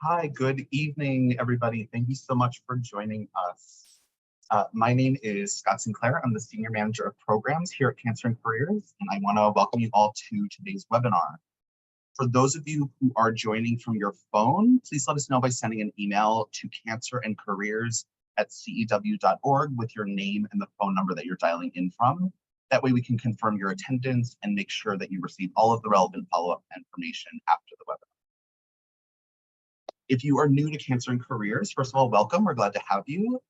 Hi, good evening, everybody. Thank you so much for joining us. My name is Scott Sinclair. I'm the Senior Manager of Programs here at Cancer and Careers, and I want to welcome you all to today's webinar. For those of you who are joining from your phone, please let us know by sending an email to cancerandcareers@cew.org with your name and the phone number that you're dialing in from. That way we can confirm your attendance and make sure that you receive all of the relevant follow-up information after the webinar. If you are new to Cancer and Careers, first of all, welcome. We're glad to have you.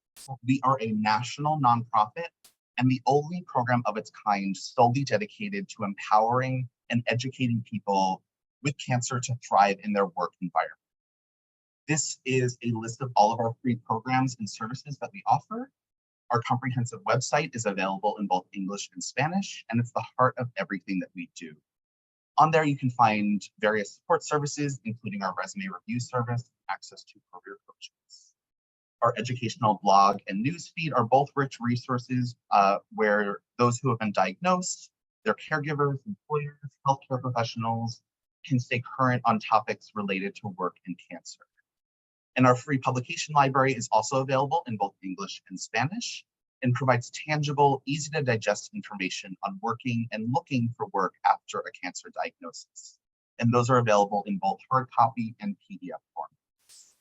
We are a national nonprofit and the only program of its kind solely dedicated to empowering and educating people with cancer to thrive in their work environment. This is a list of all of our free programs and services that we offer. Our comprehensive website is available in both English and Spanish, and it's the heart of everything that we do. On there, you can find various support services, including our resume review service, access to career coaches. Our educational blog and newsfeed are both rich resources where those who have been diagnosed, their caregivers, employers, healthcare professionals can stay current on topics related to work and cancer. And our free publication library is also available in both English and Spanish, and provides tangible, easy to digest information on working and looking for work after a cancer diagnosis. And those are available in both hard copy and PDF formats.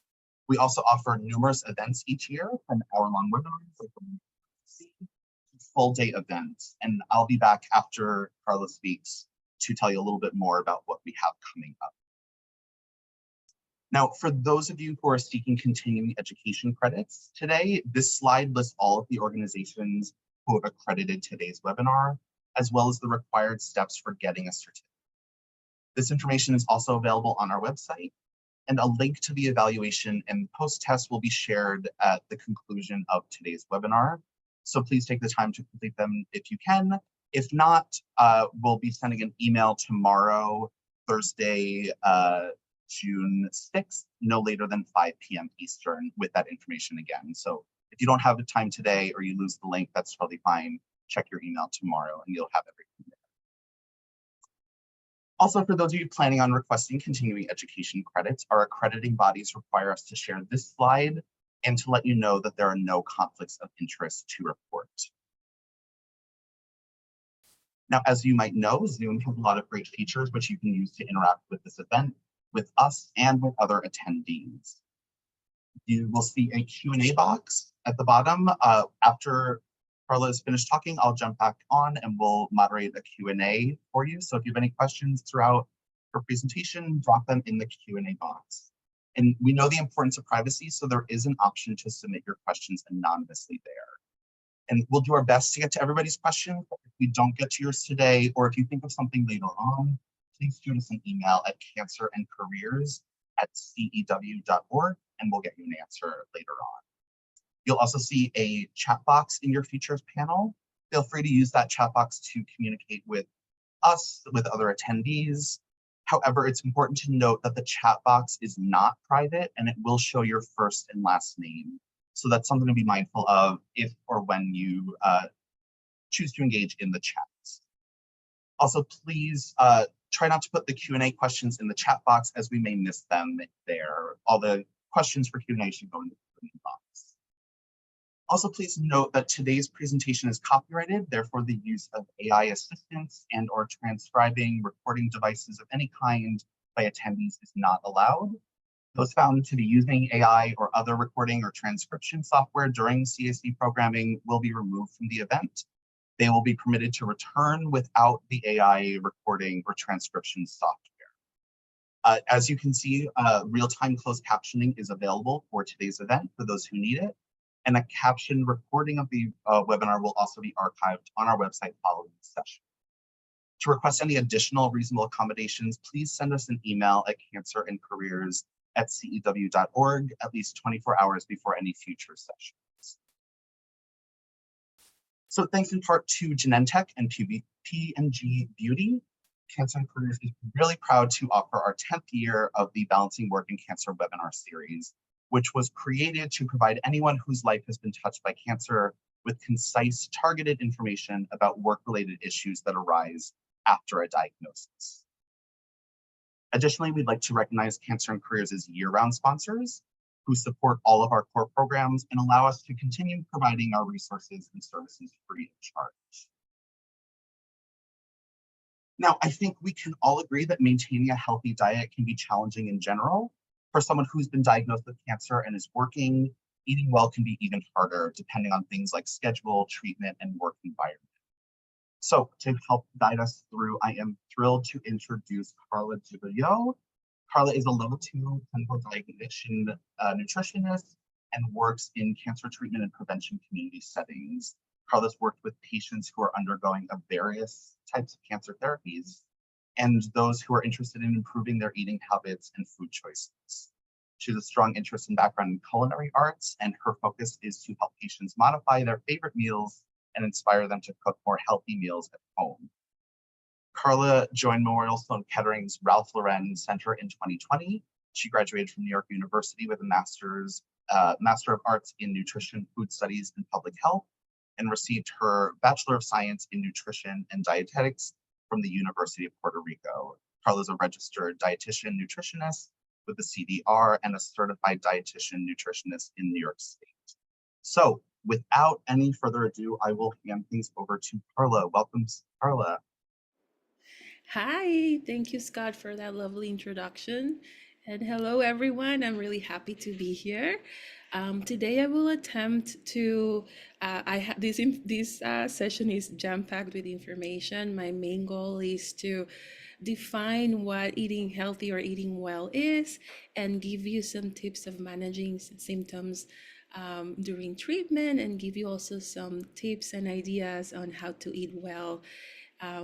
We also offer numerous events each year, from hour-long webinars to full day events. And I'll be back after Karla speaks to tell you a little bit more about what we have coming up. Now, for those of you who are seeking continuing education credits today, this slide lists all of the organizations who have accredited today's webinar, as well as the required steps for getting a certificate. This information is also available on our website, and a link to the evaluation and post-test will be shared at the conclusion of today's webinar. So please take the time to complete them if you can. If not, we'll be sending an email tomorrow, Thursday, June 6th, no later than 5 p.m. Eastern with that information again. So if you don't have the time today or you lose the link, that's totally fine. Check your email tomorrow and you'll have everything there. Also, for those of you planning on requesting continuing education credits, our accrediting bodies require us to share this slide and to let you know that there are no conflicts of interest to report. Now, as you might know, Zoom has a lot of great features which you can use to interact with this event, with us and with other attendees. You will see a Q&A box at the bottom. After Karla is finished talking, I'll jump back on and we'll moderate a Q&A for you. So if you have any questions throughout her presentation, drop them in the Q&A box. And we know the importance of privacy, so there is an option to submit your questions anonymously there. And we'll do our best to get to everybody's questions. If we don't get to yours today, or if you think of something later on, please shoot us an email at cancerandcareers@cew.org and we'll get you an answer later on. You'll also see a chat box in your features panel. Feel free to use that chat box to communicate with us, with other attendees. However, it's important to note that the chat box is not private and it will show your first and last name. So that's something to be mindful of if or when you choose to engage in the chat. Also, please try not to put the Q&A questions in the chat box as we may miss them there. All the questions for Q&A should go in the Q&A box. Also, please note that today's presentation is copyrighted, therefore the use of AI assistants and or transcribing recording devices of any kind by attendees is not allowed. Those found to be using AI or other recording or transcription software during CAC programming will be removed from the event. They will be permitted to return without the AI recording or transcription software. As you can see, real-time closed captioning is available for today's event for those who need it. And a captioned recording of the webinar will also be archived on our website following the session. To request any additional reasonable accommodations, please send us an email at cancerandcareers@cew.org at least 24 hours before any future session. So thanks in part to Genentech and P&G Beauty, Cancer and Careers is really proud to offer our 10th year of the Balancing Work and Cancer webinar series, which was created to provide anyone whose life has been touched by cancer with concise, targeted information about work-related issues that arise after a diagnosis. Additionally, we'd like to recognize Cancer and Careers as year-round sponsors who support all of our core programs and allow us to continue providing our resources and services free of charge. Now, I think we can all agree that maintaining a healthy diet can be challenging in general. For someone who's been diagnosed with cancer and is working, eating well can be even harder depending on things like schedule, treatment, and work environment. So to help guide us through, I am thrilled to introduce Karla Giboyeaux. Karla is a level 2 clinical dietitian nutritionist and works in cancer treatment and prevention community settings. Karla's worked with patients who are undergoing various types of cancer therapies and those who are interested in improving their eating habits and food choices. She has a strong interest and background in culinary arts, and her focus is to help patients modify their favorite meals and inspire them to cook more healthy meals at home. Karla joined Memorial Sloan Kettering's Ralph Lauren Center in 2020. She graduated from New York University with a Master of Arts in Nutrition, Food Studies, and Public Health, and received her Bachelor of Science in Nutrition and Dietetics from the University of Puerto Rico. Karla is a registered dietitian nutritionist with the CDR and a certified dietitian nutritionist in New York State. So without any further ado, I will hand things over to Karla. Welcome, Karla. Hi, thank you, Scott, for that lovely introduction. And hello, everyone. I'm really happy to be here. Today, I will attempt to. This session is jam packed with information. My main goal is to define what eating healthy or eating well is, and give you some tips of managing symptoms during treatment, and give you also some tips and ideas on how to eat well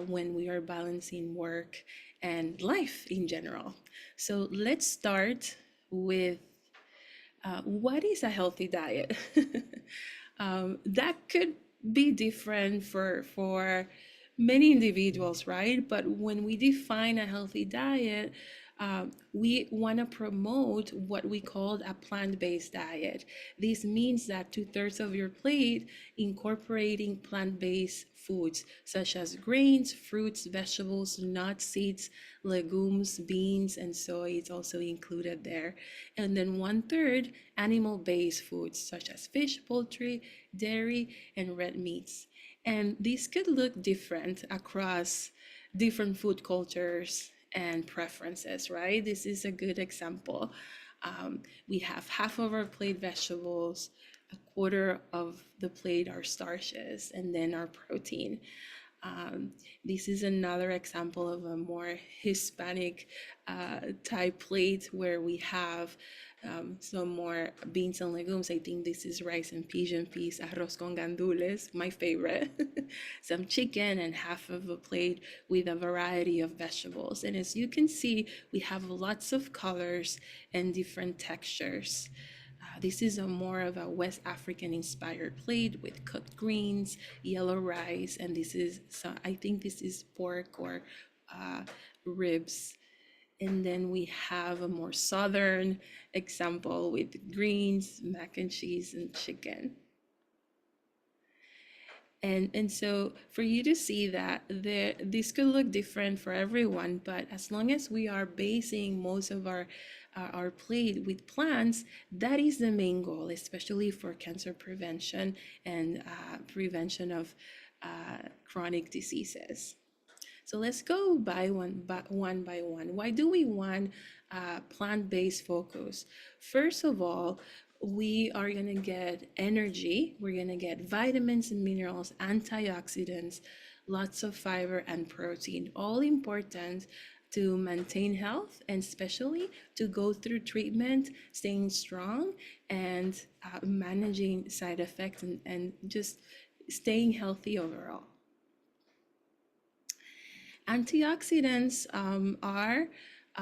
when we are balancing work and life in general. So let's start with what is a healthy diet? That could be different for many individuals, right? But when we define a healthy diet, we want to promote what we call a plant-based diet. This means that two-thirds of your plate incorporating plant-based foods such as grains, fruits, vegetables, nuts, seeds, legumes, beans, and soy is also included there. And then one-third animal-based foods such as fish, poultry, dairy, and red meats. And these could look different across different food cultures and preferences, right? This is a good example. We have half of our plate vegetables, a quarter of the plate are starches, and then our protein. This is another example of a more Hispanic type plate where we have some more beans and legumes. I think this is rice and pigeon peas, arroz con gandules, my favorite. Some chicken and half of a plate with a variety of vegetables. And as you can see, we have lots of colors and different textures. This is a more of a West African inspired plate with cooked greens, yellow rice, and this is, so I think this is pork or uh, ribs. And then we have a more southern example with greens, mac and cheese, and chicken. And so for you to see that this could look different for everyone, but as long as we are basing most of our plate with plants, that is the main goal, especially for cancer prevention and prevention of chronic diseases. So let's go one by one. Why do we want plant-based focus? First of all, we are going to get energy, we're going to get vitamins and minerals, antioxidants, lots of fiber and protein, all important to maintain health and especially to go through treatment, staying strong and managing side effects and just staying healthy overall. Antioxidants are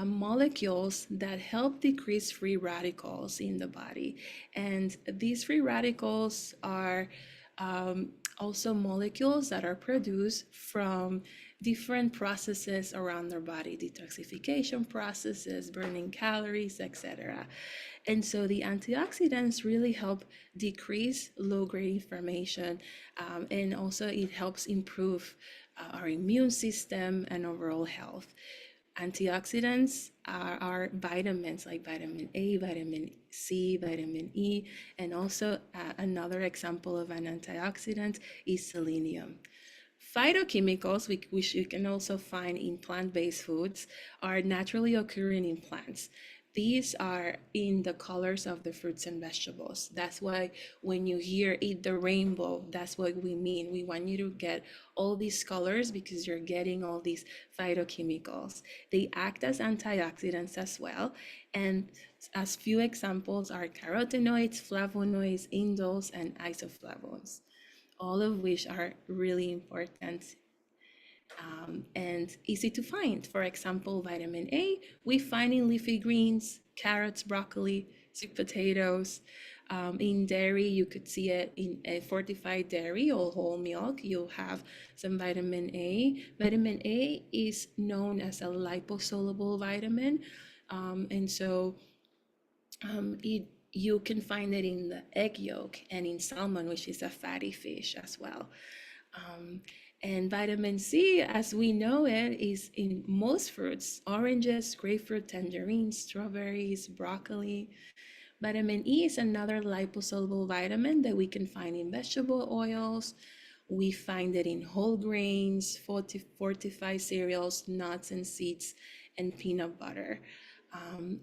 molecules that help decrease free radicals in the body. And these free radicals are also molecules that are produced from different processes around our body, detoxification processes, burning calories, etc. And so the antioxidants really help decrease low-grade inflammation, and also it helps improve our immune system and overall health. Antioxidants are vitamins like vitamin A, vitamin C, vitamin E, and also another example of an antioxidant is selenium. Phytochemicals, which you can also find in plant based foods, are naturally occurring in plants. These are in the colors of the fruits and vegetables. That's why when you hear eat the rainbow, that's what we mean. We want you to get all these colors because you're getting all these phytochemicals. They act as antioxidants as well. And as few examples are carotenoids, flavonoids, indoles, and isoflavones, all of which are really important and easy to find. For example, vitamin A, we find in leafy greens, carrots, broccoli, sweet potatoes. In dairy, you could see it in a fortified dairy or whole milk. You'll have some vitamin A. Vitamin A is known as a liposoluble vitamin. And so it you can find it in the egg yolk and in salmon, which is a fatty fish as well. Um, and vitamin C, as we know it, is in most fruits: oranges, grapefruit, tangerines, strawberries, broccoli. Vitamin E is another liposoluble vitamin that we can find in vegetable oils. We find it in whole grains, fortified cereals, nuts and seeds, and peanut butter.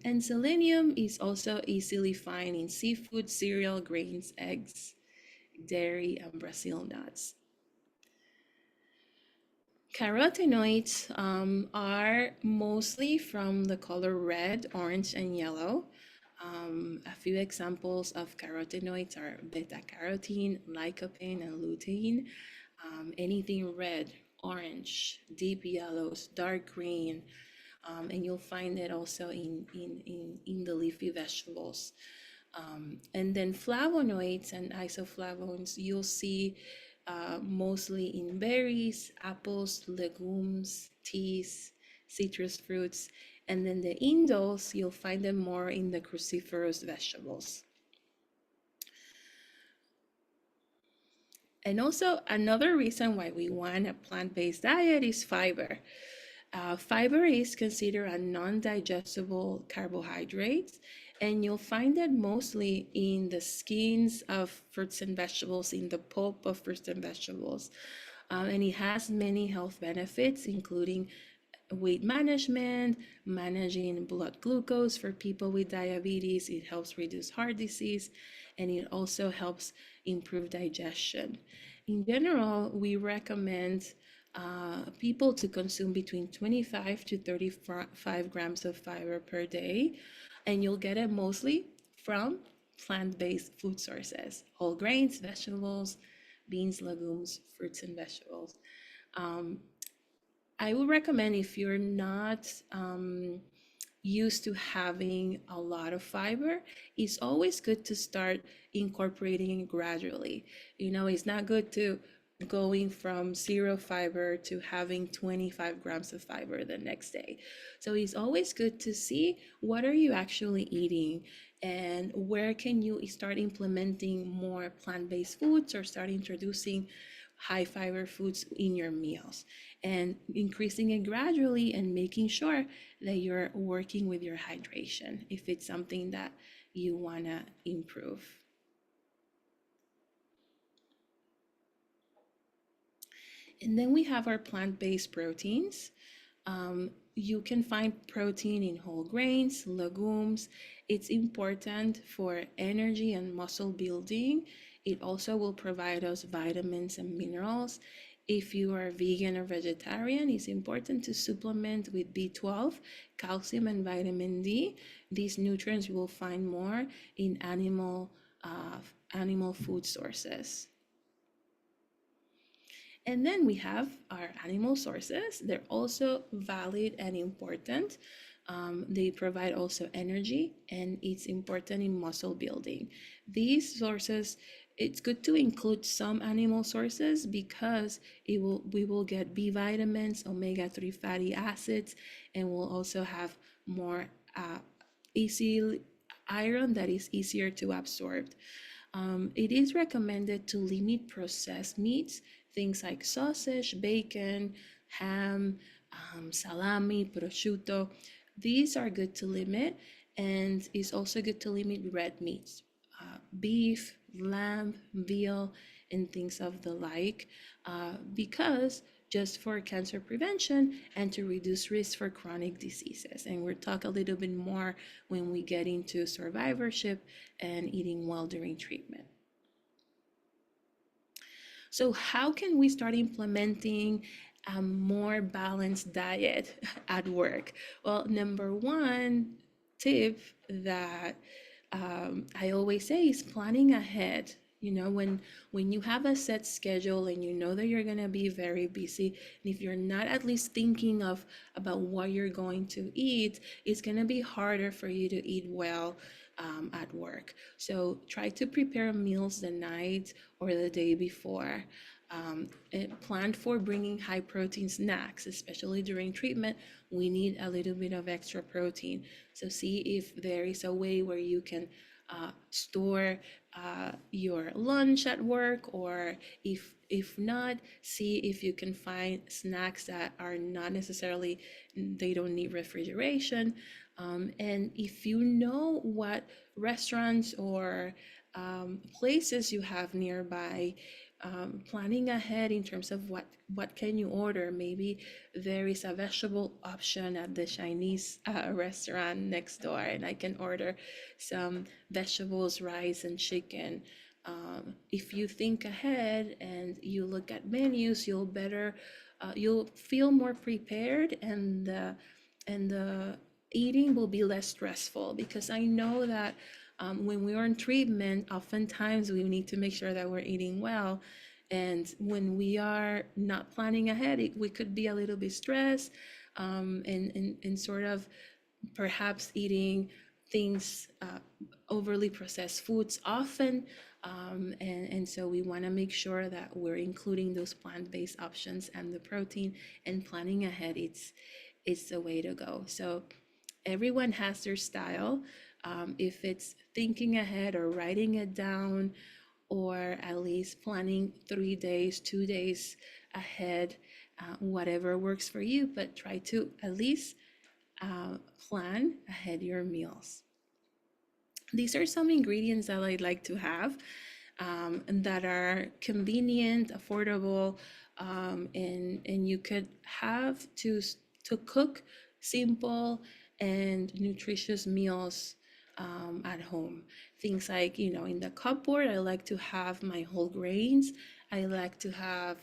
And selenium is also easily found in seafood, cereal, grains, eggs, dairy, and Brazil nuts. Carotenoids are mostly from the color red, orange, and yellow. A few examples of carotenoids are beta carotene, lycopene, and lutein. Anything red, orange, deep yellows, dark green, and you'll find it also in the leafy vegetables. And then flavonoids and isoflavones, you'll see mostly in berries, apples, legumes, teas, citrus fruits. And then the indoles, you'll find them more in the cruciferous vegetables. And also, another reason why we want a plant based diet is fiber. Fiber is considered a non-digestible carbohydrate, and you'll find it mostly in the skins of fruits and vegetables, in the pulp of fruits and vegetables. And it has many health benefits, including weight management, managing blood glucose for people with diabetes. It helps reduce heart disease, and it also helps improve digestion. In general, we recommend people to consume between 25 to 35 grams of fiber per day, and you'll get it mostly from plant-based food sources: whole grains, vegetables, beans, legumes, fruits, and vegetables. Um, I would recommend, if you're not used to having a lot of fiber, it's always good to start incorporating it gradually. It's not good to going from zero fiber to having 25 grams of fiber the next day. So it's always good to see what are you actually eating, and where can you start implementing more plant-based foods or start introducing high fiber foods in your meals, and increasing it gradually and making sure that you're working with your hydration if it's something that you want to improve. And then we have our plant-based proteins. You can find protein in whole grains, legumes. It's important for energy and muscle building. It also will provide us vitamins and minerals. If you are vegan or vegetarian, it's important to supplement with B12, calcium, and vitamin D. These nutrients you will find more in animal food sources. And then we have our animal sources. They're also valid and important. They provide also energy, and it's important in muscle building. These sources, it's good to include some animal sources because we will get B vitamins, omega-3 fatty acids, and we'll also have more easy iron that is easier to absorb. It is recommended to limit processed meats, things like sausage, bacon, ham, salami, prosciutto. These are good to limit, and it's also good to limit red meats, beef, lamb, veal, and things of the like, because just for cancer prevention and to reduce risk for chronic diseases. And we'll talk a little bit more when we get into survivorship and eating well during treatment. So, how can we start implementing a more balanced diet at work? Well, number one tip that I always say is planning ahead. You know, when you have a set schedule and you know that you're gonna be very busy, and if you're not at least thinking of about what you're going to eat, it's gonna be harder for you to eat well at work. So try to prepare meals the night or the day before. And plan for bringing high protein snacks, especially during treatment. We need a little bit of extra protein. So see if there is a way where you can store your lunch at work, or if not, see if you can find snacks that are not necessarily, they don't need refrigeration. And if you know what restaurants or places you have nearby, planning ahead in terms of what can you order. Maybe there is a vegetable option at the Chinese restaurant next door, and I can order some vegetables, rice, and chicken. If you think ahead and you look at menus, you'll feel more prepared, and the eating will be less stressful, because I know that when we are in treatment, oftentimes we need to make sure that we're eating well. And when we are not planning ahead, we could be a little bit stressed, and sort of perhaps eating things, overly processed foods often. And so we want to make sure that we're including those plant-based options and the protein, and planning ahead. It's the way to go. So everyone has their style. If it's thinking ahead or writing it down, or at least planning 3 days, 2 days ahead, whatever works for you, but try to at least plan ahead your meals. These are some ingredients that I like to have, and that are convenient, affordable, and you could have to cook simple and nutritious meals at home. Things like, in the cupboard, I like to have my whole grains. I like to have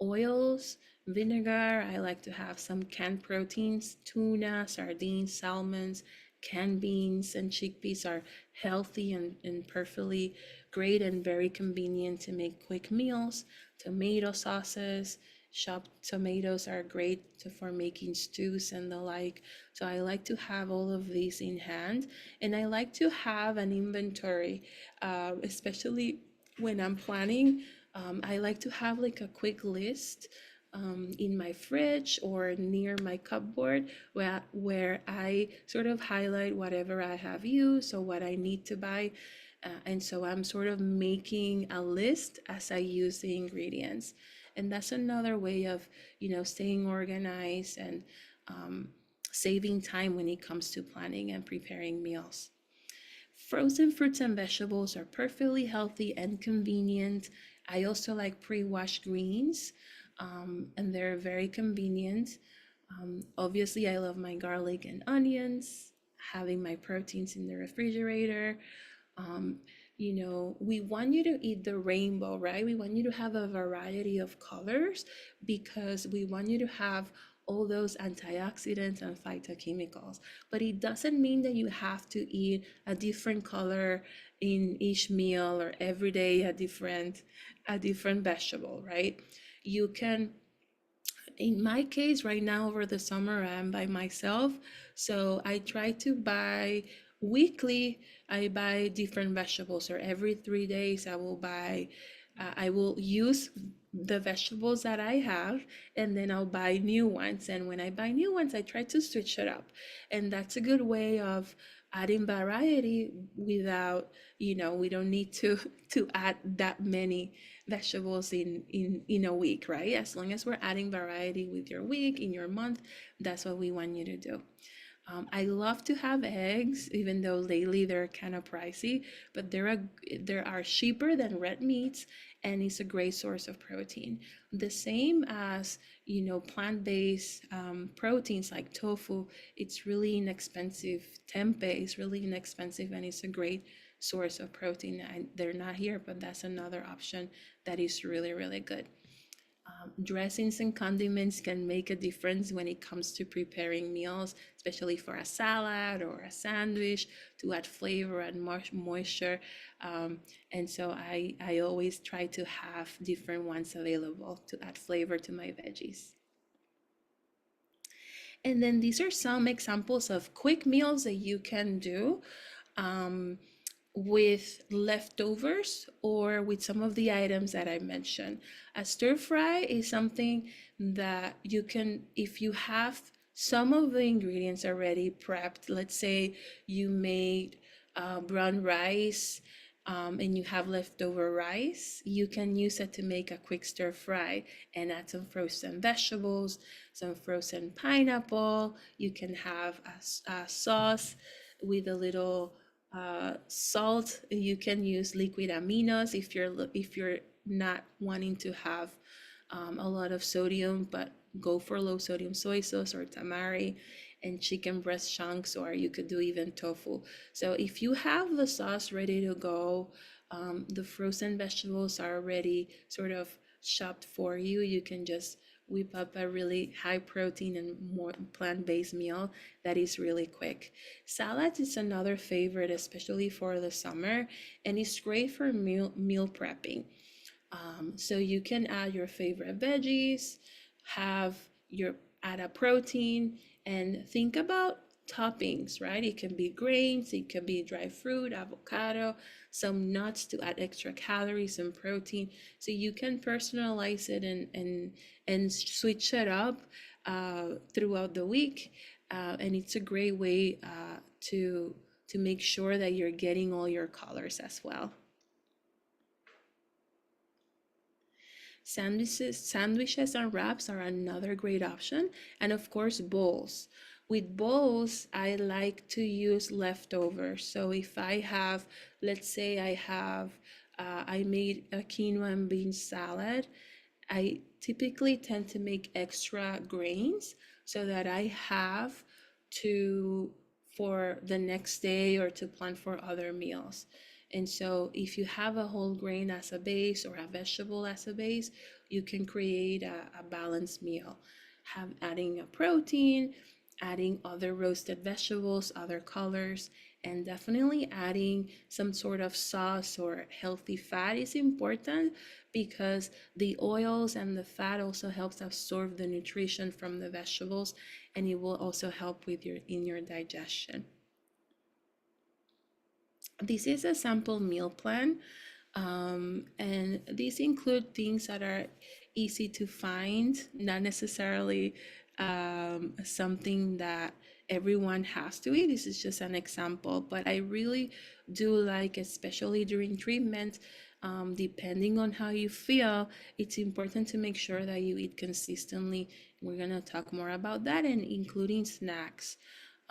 oils, vinegar. I like to have some canned proteins, tuna, sardines, salmons. Canned beans and chickpeas are healthy and perfectly great and very convenient to make quick meals. Tomato sauces, chopped tomatoes are great for making stews and the like. So I like to have all of these in hand, and I like to have an inventory, especially when I'm planning. I like to have like a quick list in my fridge or near my cupboard, where I sort of highlight whatever I have used or what I need to buy. And so I'm sort of making a list as I use the ingredients. And that's another way of, staying organized and saving time when it comes to planning and preparing meals. Frozen fruits and vegetables are perfectly healthy and convenient. I also like pre-washed greens, and they're very convenient. Obviously, I love my garlic and onions, having my proteins in the refrigerator. Um, we want you to eat the rainbow, right? We want you to have a variety of colors, because we want you to have all those antioxidants and phytochemicals. But it doesn't mean that you have to eat a different color in each meal, or every day a different vegetable, right? You can, in my case right now, over the summer I'm by myself, so I try to buy weekly. I buy different vegetables, or every 3 days I will use the vegetables that I have, and then I'll buy new ones. And when I buy new ones, I try to switch it up, and that's a good way of adding variety without, we don't need to to add that many vegetables in a week, right? As long as we're adding variety with your week, in your month, that's what we want you to do. I love to have eggs, even though lately they're kind of pricey, but there are cheaper than red meats, and it's a great source of protein. The same as, plant-based proteins like tofu. It's really inexpensive. Tempeh is really inexpensive, and it's a great source of protein. And they're not here, but that's another option that is really, really good. Dressings and condiments can make a difference when it comes to preparing meals, especially for a salad or a sandwich, to add flavor and moisture. And so I always try to have different ones available to add flavor to my veggies. And then these are some examples of quick meals that you can do. Um, with leftovers or with some of the items that I mentioned. A stir fry is something that you can, if you have some of the ingredients already prepped, let's say you made brown rice, and you have leftover rice, you can use it to make a quick stir fry and add some frozen vegetables, some frozen pineapple. You can have a sauce with a little salt. You can use liquid aminos if you're not wanting to have a lot of sodium, but go for low sodium soy sauce or tamari, and chicken breast chunks, or you could do even tofu. So if you have the sauce ready to go, the frozen vegetables are already sort of chopped for you. You can just whip up a really high protein and more plant-based meal that is really quick. Salad is another favorite, especially for the summer, and it's great for meal prepping. So you can add your favorite veggies, have your add a protein, and think about toppings, right? It can be grains, it can be dry fruit, avocado, some nuts to add extra calories and protein. So you can personalize it and switch it up throughout the week, and it's a great way to make sure that you're getting all your colors as well. Sandwiches and wraps are another great option, and of course, bowls. With bowls, I like to use leftovers. So if I have, let's say I made a quinoa and bean salad, I typically tend to make extra grains so that I have to for the next day or to plan for other meals. And so if you have a whole grain as a base or a vegetable as a base, you can create a balanced meal. Have adding a protein, adding other roasted vegetables, other colors, and definitely adding some sort of sauce or healthy fat is important, because the oils and the fat also helps absorb the nutrition from the vegetables, and it will also help with your digestion. This is a sample meal plan, and these include things that are easy to find, not necessarily something that everyone has to eat. This is just an example, but I really do like, especially during treatment, depending on how you feel, it's important to make sure that you eat consistently. We're going to talk more about that, and including snacks.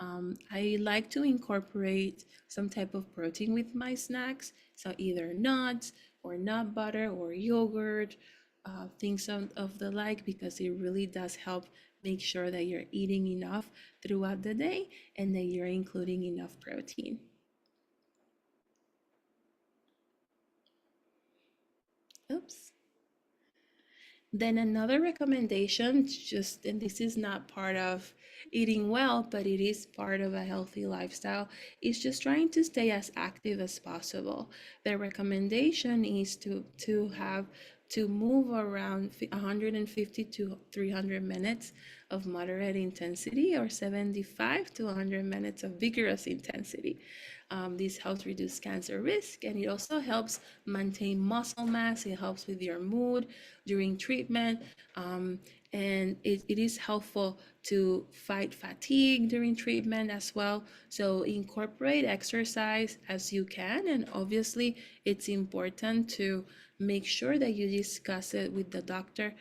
I like to incorporate some type of protein with my snacks, so either nuts or nut butter or yogurt, things of the like, because it really does help make sure that you're eating enough throughout the day and that you're including enough protein. Oops. Then another recommendation, just, and this is not part of eating well, but it is part of a healthy lifestyle, is just trying to stay as active as possible. The recommendation is to move around 150 to 300 minutes of moderate intensity, or 75 to 100 minutes of vigorous intensity. This helps reduce cancer risk, and it also helps maintain muscle mass. It helps with your mood during treatment. And it is helpful to fight fatigue during treatment as well. So incorporate exercise as you can, and obviously it's important to make sure that you discuss it with the doctor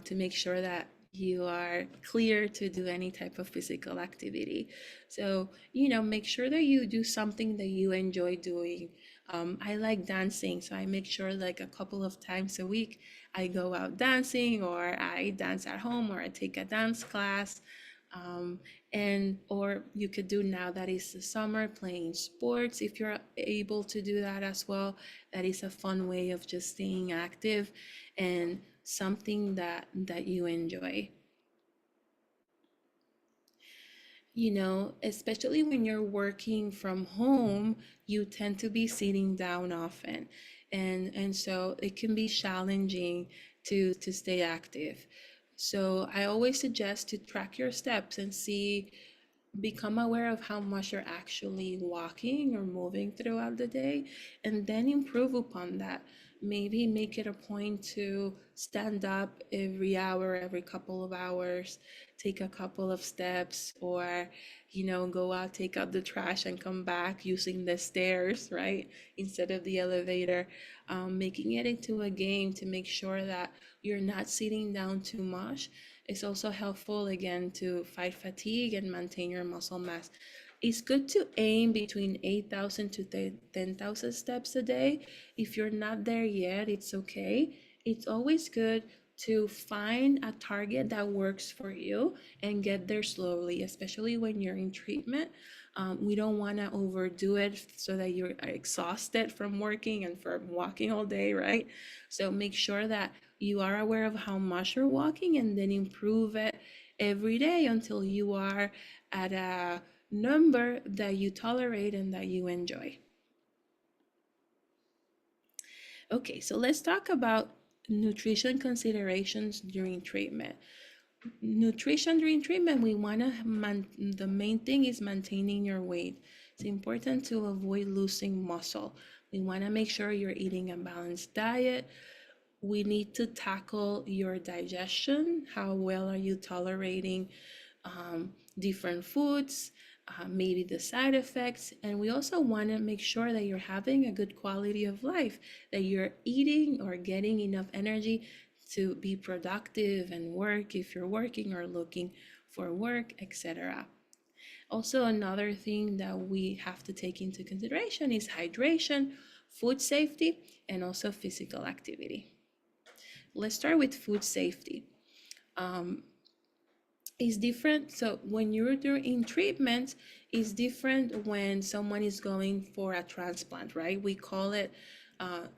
to make sure that you are clear to do any type of physical activity. So, make sure that you do something that you enjoy doing. I like dancing, so I make sure like a couple of times a week I go out dancing, or I dance at home, or I take a dance class. Um, and or you could do, now that is the summer, playing sports if you're able to do that as well. That is a fun way of just staying active and something that you enjoy. Especially when you're working from home, you tend to be sitting down often. And so it can be challenging to stay active. So I always suggest to track your steps and see, become aware of how much you're actually walking or moving throughout the day, and then improve upon that. Maybe make it a point to stand up every hour, every couple of hours, take a couple of steps, or go out, take out the trash, and come back using the stairs, right, instead of the elevator. Making it into a game to make sure that you're not sitting down too much. It's also helpful, again, to fight fatigue and maintain your muscle mass. It's good to aim between 8,000 to 10,000 steps a day. If you're not there yet, it's okay. It's always good to find a target that works for you and get there slowly, especially when you're in treatment. We don't want to overdo it so that you're exhausted from working and from walking all day, right? So make sure that you are aware of how much you're walking, and then improve it every day until you are at a number that you tolerate and that you enjoy. Okay, so let's talk about nutrition considerations during treatment. Nutrition during treatment, we want to the main thing is maintaining your weight. It's important to avoid losing muscle. We want to make sure you're eating a balanced diet. We need to tackle your digestion. How well are you tolerating different foods, maybe the side effects? And we also want to make sure that you're having a good quality of life, that you're eating or getting enough energy to be productive and work if you're working or looking for work, etc. Also, another thing that we have to take into consideration is hydration, food safety, and also physical activity. Let's start with food safety. Um, is different. So when you're doing treatment, is different when someone is going for a transplant, right? We call it uh,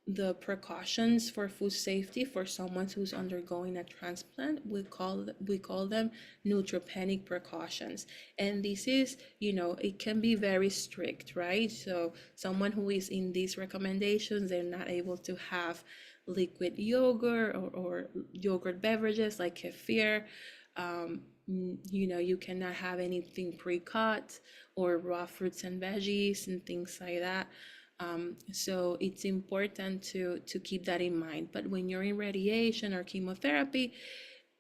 the precautions for food safety for someone who's undergoing a transplant. We call them neutropenic precautions, and this is, it can be very strict, right? So someone who is in these recommendations, they're not able to have liquid yogurt or yogurt beverages like kefir. You cannot have anything pre-cut or raw fruits and veggies and things like that. So it's important to keep that in mind. But when you're in radiation or chemotherapy,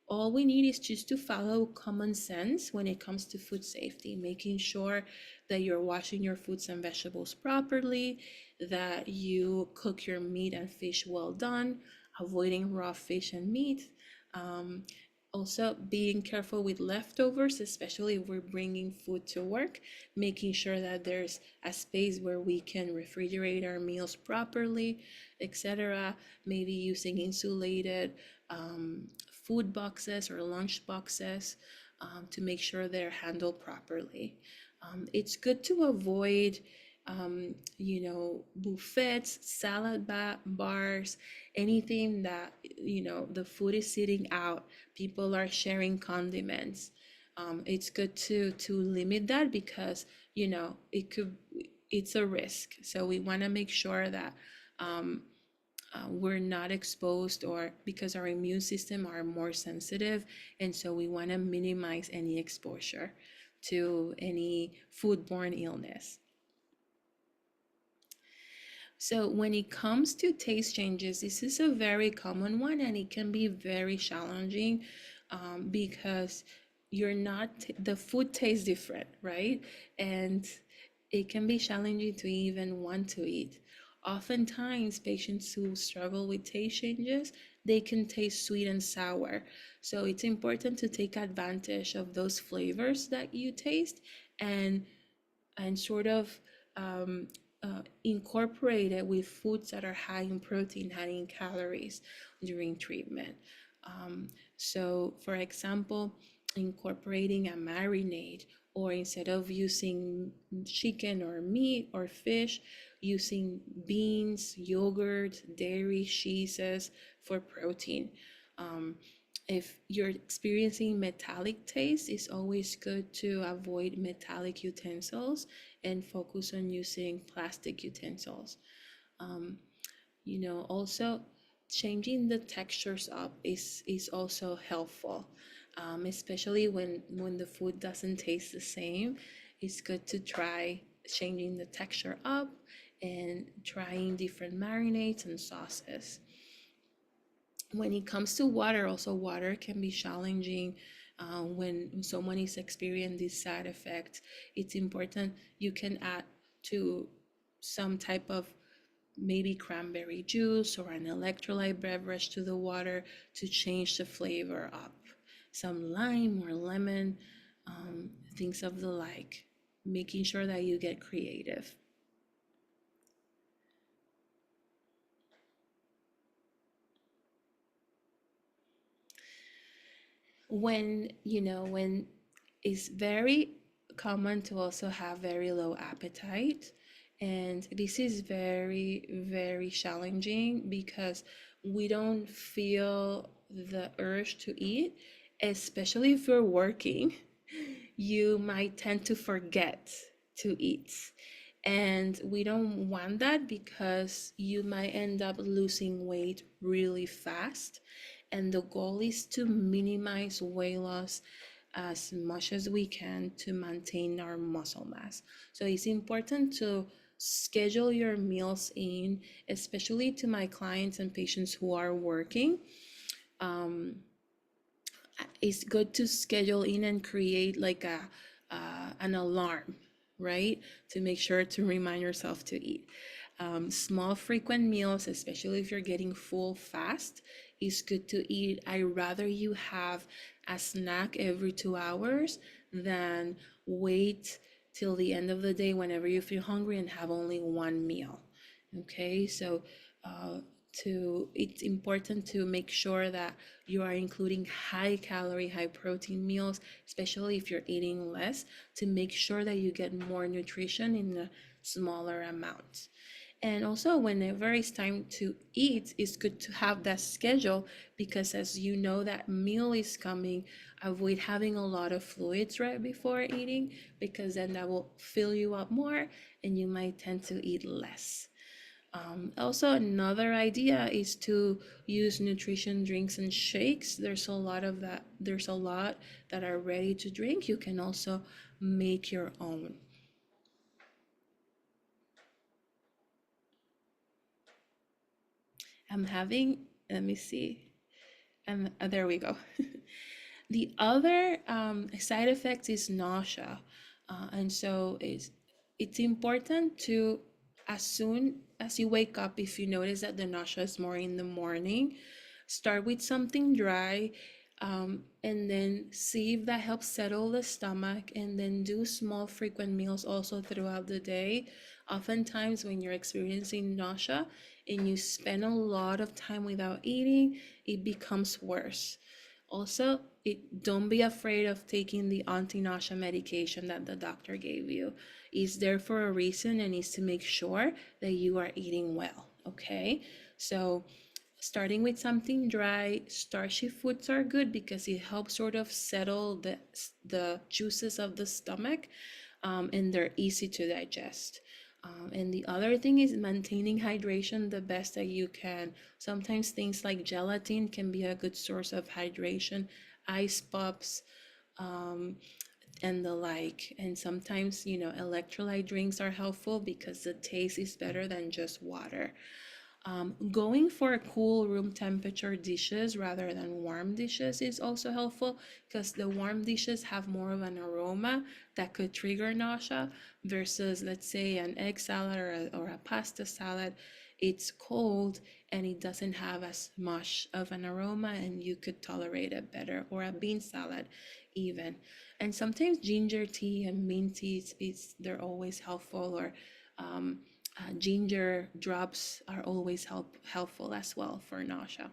all we need is just to follow common sense when it comes to food safety, making sure that you're washing your fruits and vegetables properly, that you cook your meat and fish well done, avoiding raw fish and meat. Um, Also, being careful with leftovers, especially if we're bringing food to work, making sure that there's a space where we can refrigerate our meals properly, etc. Maybe using insulated food boxes or lunch boxes to make sure they're handled properly. It's good to avoid, buffets, bars, anything that, the food is sitting out, people are sharing condiments. It's good to limit that because, it's a risk. So we want to make sure that we're not exposed, or because our immune system are more sensitive, and so we want to minimize any exposure to any foodborne illness. So when it comes to taste changes, this is a very common one, and it can be very challenging, because you're not the food tastes different, right? And it can be challenging to even want to eat. Oftentimes, patients who struggle with taste changes, they can taste sweet and sour. So it's important to take advantage of those flavors that you taste, and sort of incorporate it with foods that are high in protein, high in calories during treatment. Um, so, for example, incorporating a marinade, or instead of using chicken or meat or fish, using beans, yogurt, dairy, cheeses for protein. Um, if you're experiencing metallic taste, it's always good to avoid metallic utensils and focus on using plastic utensils. Um, also changing the textures up is also helpful, especially when the food doesn't taste the same. It's good to try changing the texture up and trying different marinades and sauces. When it comes to water, also water can be challenging. When someone is experiencing this side effect, it's important you can add to some type of maybe cranberry juice or an electrolyte beverage to the water to change the flavor up. Some lime or lemon, things of the like, making sure that you get creative. When it's very common to also have very low appetite, and this is very very challenging because we don't feel the urge to eat, especially if you're working. You might tend to forget to eat, and we don't want that because you might end up losing weight really fast, and the goal is to minimize weight loss as much as we can to maintain our muscle mass. So it's important to schedule your meals in, especially to my clients and patients who are working. Um, it's good to schedule in and create like an alarm, right? To make sure to remind yourself to eat. Small frequent meals, especially if you're getting full fast, is good to eat. I rather you have a snack every 2 hours than wait till the end of the day whenever you feel hungry and have only one meal. Okay, so uh, it's important to make sure that you are including high calorie, high protein meals, especially if you're eating less, to make sure that you get more nutrition in a smaller amount. And also, whenever it's time to eat, it's good to have that schedule because, as you know, that meal is coming. Avoid having a lot of fluids right before eating because then that will fill you up more and you might tend to eat less. Also, another idea is to use nutrition drinks and shakes. There's a lot of that. There's a lot that are ready to drink. You can also make your own. I'm having, let me see. And there we go. The other side effect is nausea. And so it's important to, as soon as you wake up, if you notice that the nausea is more in the morning, start with something dry, and then see if that helps settle the stomach, and then do small frequent meals also throughout the day. Oftentimes when you're experiencing nausea and you spend a lot of time without eating, it becomes worse. Also, don't be afraid of taking the anti-nausea medication that the doctor gave you. It's there for a reason and is to make sure that you are eating well. Okay, so starting with something dry, starchy foods are good because it helps sort of settle the juices of the stomach, and they're easy to digest. And the other thing is maintaining hydration the best that you can. Sometimes things like gelatin can be a good source of hydration, ice pops, um, and the like. And sometimes, electrolyte drinks are helpful because the taste is better than just water. Going for cool room temperature dishes rather than warm dishes is also helpful because the warm dishes have more of an aroma that could trigger nausea versus, let's say, an egg salad or a pasta salad. It's cold and it doesn't have as much of an aroma, and you could tolerate it better, or a bean salad even. And sometimes ginger tea and mint tea, they're always helpful, or um, ginger drops are always helpful as well for nausea.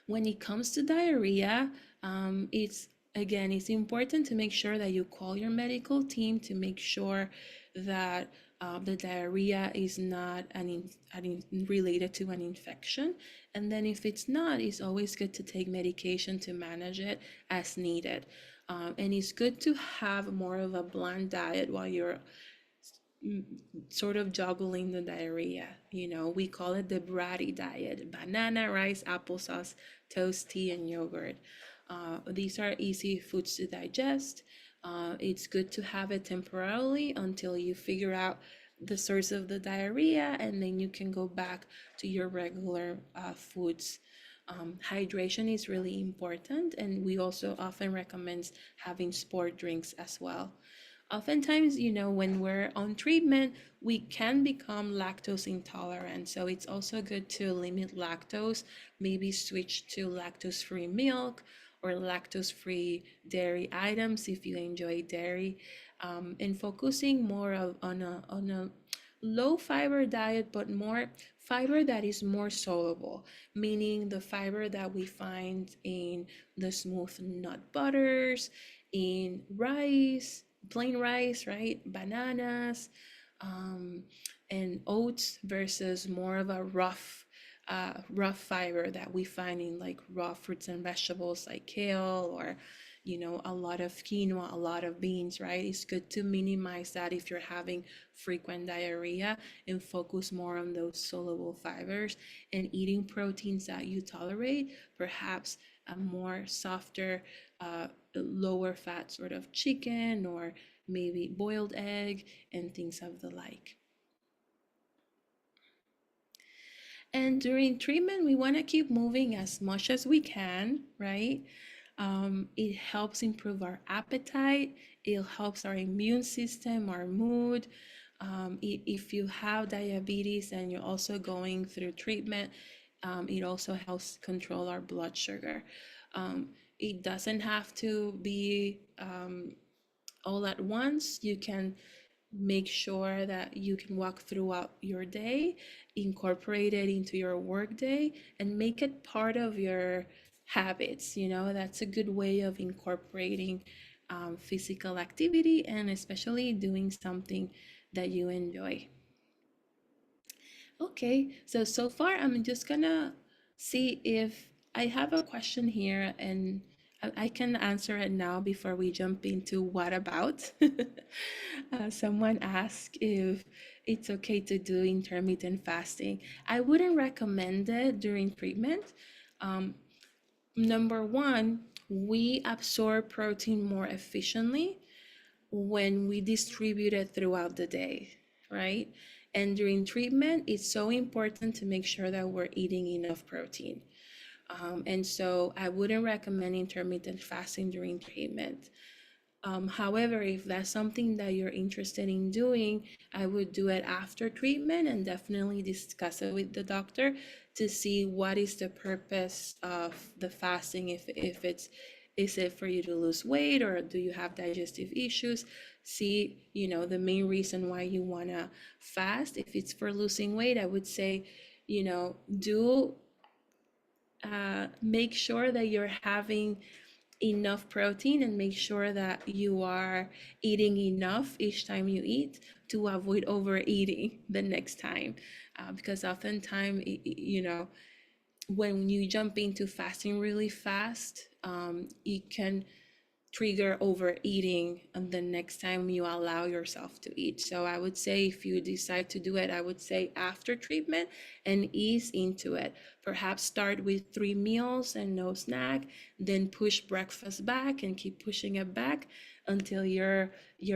When it comes to diarrhea, it's important to make sure that you call your medical team to make sure that the diarrhea is not related to an infection. And then if it's not, it's always good to take medication to manage it as needed. And it's good to have more of a bland diet while you're sort of juggling the diarrhea. We call it the bratty diet: banana, rice, applesauce, toast, tea, and yogurt. These are easy foods to digest. It's good to have it temporarily until you figure out the source of the diarrhea, and then you can go back to your regular foods. Hydration is really important, and we also often recommend having sport drinks as well. Oftentimes, when we're on treatment, we can become lactose intolerant. So it's also good to limit lactose, maybe switch to lactose free milk or lactose free dairy items if you enjoy dairy, and focusing more on a low fiber diet, but more fiber that is more soluble, meaning the fiber that we find in the smooth nut butters, in rice, plain rice, right? Bananas, um, and oats versus more of a rough fiber that we find in like raw fruits and vegetables like kale, or a lot of quinoa, a lot of beans, right? It's good to minimize that if you're having frequent diarrhea and focus more on those soluble fibers, and eating proteins that you tolerate, perhaps a more softer, lower fat sort of chicken, or maybe boiled egg and things of the like. And during treatment, we want to keep moving as much as we can, right? It helps improve our appetite, it helps our immune system, our mood. If you have diabetes and you're also going through treatment, it also helps control our blood sugar. It doesn't have to be all at once. You can make sure that you can walk throughout your day, incorporate it into your workday, and make it part of your habits. That's a good way of incorporating physical activity, and especially doing something that you enjoy. Okay, so far I'm just gonna see if I have a question here, and I can answer it now before we jump into what about. Someone asked if it's okay to do intermittent fasting. I wouldn't recommend it during treatment. Um, Number one, we absorb protein more efficiently when we distribute it throughout the day, right? And during treatment, it's so important to make sure that we're eating enough protein. And so I wouldn't recommend intermittent fasting during treatment. However, if that's something that you're interested in doing, I would do it after treatment and definitely discuss it with the doctor to see what is the purpose of the fasting. If it's is it for you to lose weight, or do you have digestive issues? See, the main reason why you wanna fast. If it's for losing weight, I would say, do make sure that you're having enough protein, and make sure that you are eating enough each time you eat to avoid overeating the next time. Because oftentimes, when you jump into fasting really fast, it can trigger overeating the next time you allow yourself to eat. So I would say if you decide to do it, I would say after treatment and ease into it. Perhaps start with 3 meals and no snack, then push breakfast back and keep pushing it back until you're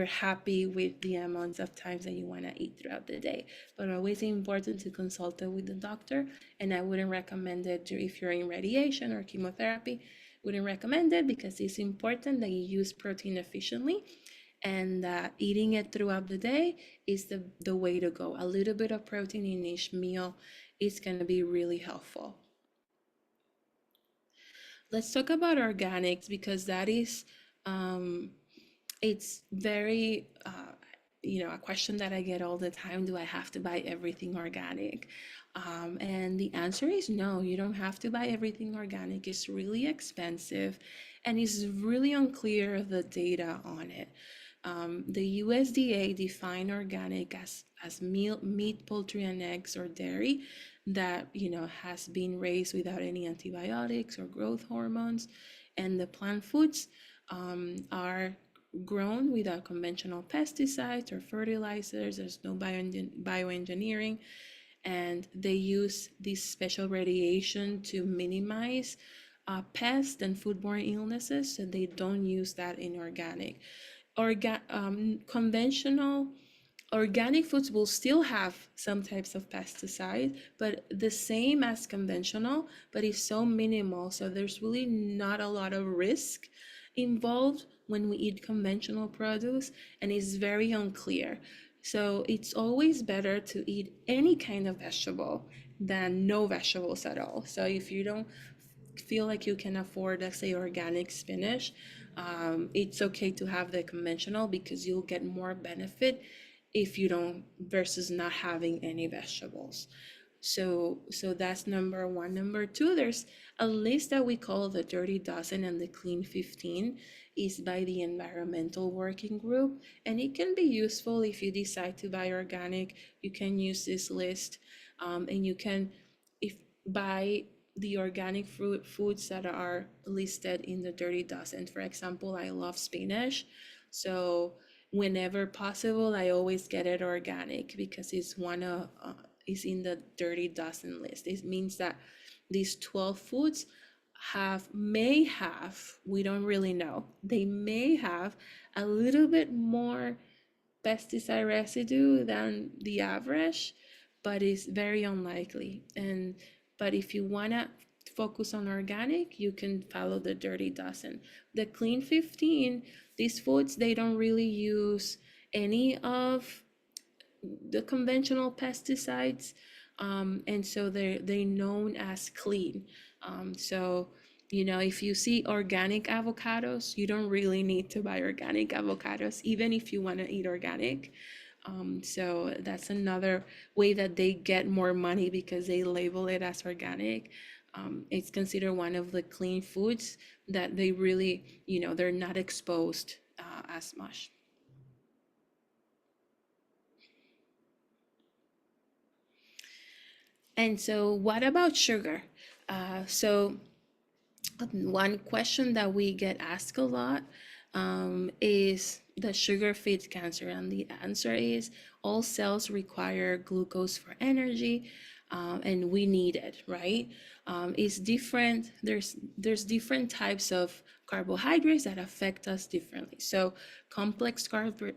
happy with the amounts of times that you want to eat throughout the day. But always important to consult it with the doctor, and I wouldn't recommend it if you're in radiation or chemotherapy. Wouldn't recommend it because it's important that you use protein efficiently, and eating it throughout the day is the way to go. A little bit of protein in each meal is going to be really helpful. Let's talk about organics because that is um, it's very a question that I get all the time. Do I have to buy everything organic? And the answer is no, you don't have to buy everything organic. It's really expensive and it's really unclear the data on it. The USDA define organic as meat, poultry, and eggs or dairy that has been raised without any antibiotics or growth hormones, and the plant foods are grown without conventional pesticides or fertilizers. There's no bioengineering, and they use this special radiation to minimize pest and foodborne illnesses. So they don't use that in organic. Conventional organic foods will still have some types of pesticides, but the same as conventional, but it's so minimal. So there's really not a lot of risk involved when we eat conventional produce, and it's very unclear. So it's always better to eat any kind of vegetable than no vegetables at all. So if you don't feel like you can afford, let's say, organic spinach, it's okay to have the conventional because you'll get more benefit if you don't versus not having any vegetables. So that's number one. Number two, there's a list that we call the Dirty Dozen and the Clean 15 is by the Environmental Working Group, and it can be useful if you decide to buy organic. You can use this list, and you can if buy the organic foods that are listed in the Dirty Dozen. For example, I love spinach, so whenever possible, I always get it organic because it's one of is in the Dirty Dozen list. It means that these 12 foods may have, we don't really know, they may have a little bit more pesticide residue than the average, but it's very unlikely. But if you wanna focus on organic, you can follow the Dirty Dozen. The Clean 15, these foods, they don't really use any of the conventional pesticides, and so they're known as clean. So if you see organic avocados, you don't really need to buy organic avocados, even if you want to eat organic. So that's another way that they get more money because they label it as organic. It's considered one of the clean foods that they really, they're not exposed as much. And so, what about sugar? So, one question that we get asked a lot is the sugar feeds cancer, and the answer is all cells require glucose for energy, and we need it, right? It's different. There's different types of carbohydrates that affect us differently. So complex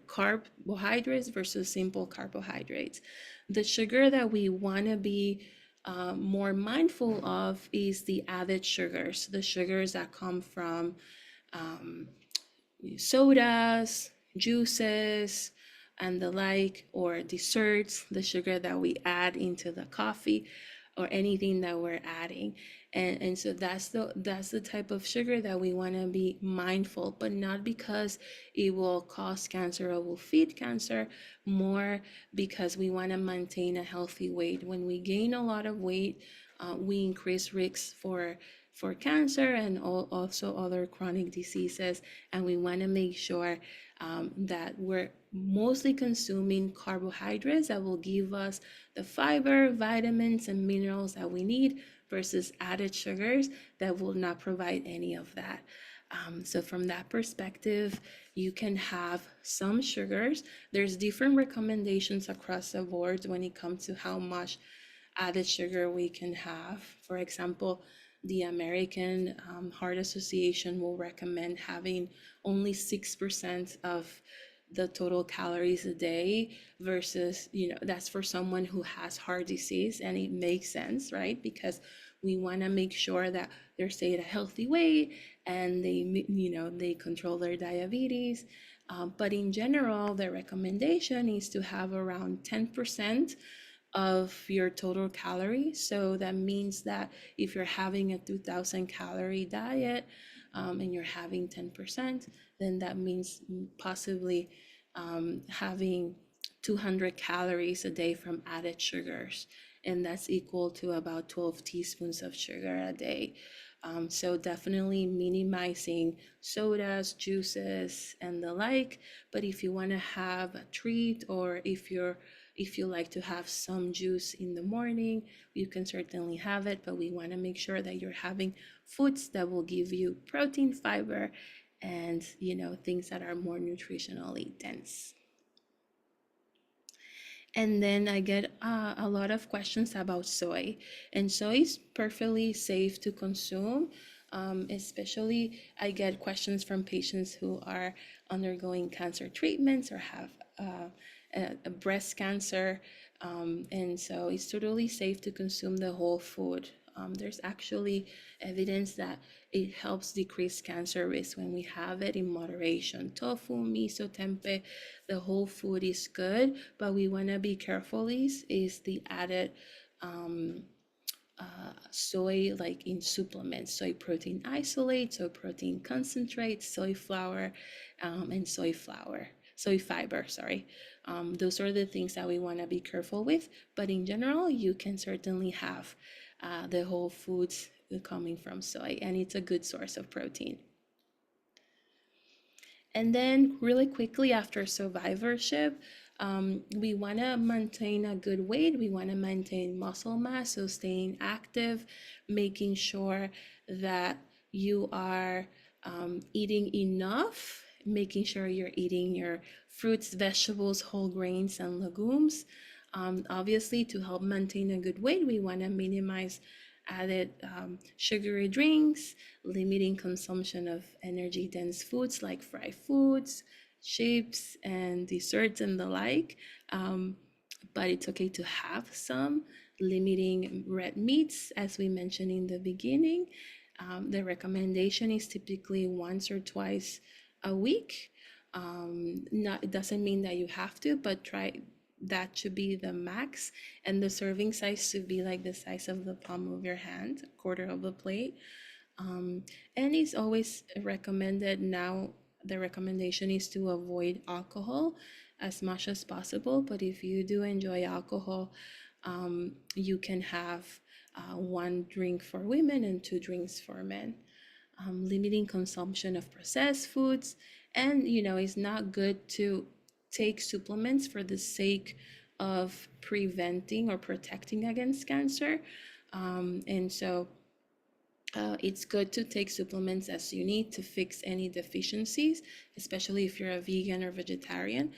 carbohydrates versus simple carbohydrates. The sugar that we want to be more mindful of is the added sugars, the sugars that come from sodas, juices, and the like, or desserts, the sugar that we add into the coffee or anything that we're adding. And so that's the type of sugar that we want to be mindful, but not because it will cause cancer or will feed cancer, more because we want to maintain a healthy weight. When we gain a lot of weight, we increase risks for cancer and also other chronic diseases, and we want to make sure that we're mostly consuming carbohydrates that will give us the fiber, vitamins, and minerals that we need versus added sugars that will not provide any of that. So from that perspective, you can have some sugars. There's different recommendations across the board when it comes to how much added sugar we can have. For example, the American Heart Association will recommend having only 6% of the total calories a day versus, that's for someone who has heart disease, and it makes sense, right? Because we want to make sure that they're staying at a healthy weight and they control their diabetes. But in general, the recommendation is to have around 10% of your total calories. So that means that if you're having a 2000 calorie diet, and you're having 10%, then that means possibly having 200 calories a day from added sugars. And that's equal to about 12 teaspoons of sugar a day. So definitely minimizing sodas, juices, and the like. But if you want to have a treat, or if you like to have some juice in the morning, you can certainly have it, but we want to make sure that you're having foods that will give you protein, fiber, and things that are more nutritionally dense. And then I get a lot of questions about soy, and soy is perfectly safe to consume. Especially, I get questions from patients who are undergoing cancer treatments or have a breast cancer. And so it's totally safe to consume the whole food. There's actually evidence that it helps decrease cancer risk when we have it in moderation. Tofu, miso, tempeh, the whole food is good, but we want to be careful is the added soy, like in supplements, soy protein isolate, soy protein concentrate, soy flour, and soy fiber, sorry. Those are the things that we want to be careful with, but in general, you can certainly have the whole foods coming from soy, and it's a good source of protein. And then, really quickly, after survivorship, we want to maintain a good weight. We want to maintain muscle mass, so staying active, making sure that you are eating enough, making sure you're eating your fruits, vegetables, whole grains, and legumes. Obviously, to help maintain a good weight, we want to minimize added sugary drinks, limiting consumption of energy dense foods like fried foods, chips, and desserts, and the like. But it's okay to have some, limiting red meats, as we mentioned in the beginning. The recommendation is typically once or twice a week. Not, it doesn't mean that you have to, but try, that should be the max. And the serving size should be like the size of the palm of your hand, a quarter of a plate. And it's always recommended now, the recommendation is to avoid alcohol as much as possible. But if you do enjoy alcohol, you can have one drink for women and two drinks for men. Limiting consumption of processed foods. And, it's not good to take supplements for the sake of preventing or protecting against cancer. And so it's good to take supplements as you need to fix any deficiencies, especially if you're a vegan or vegetarian.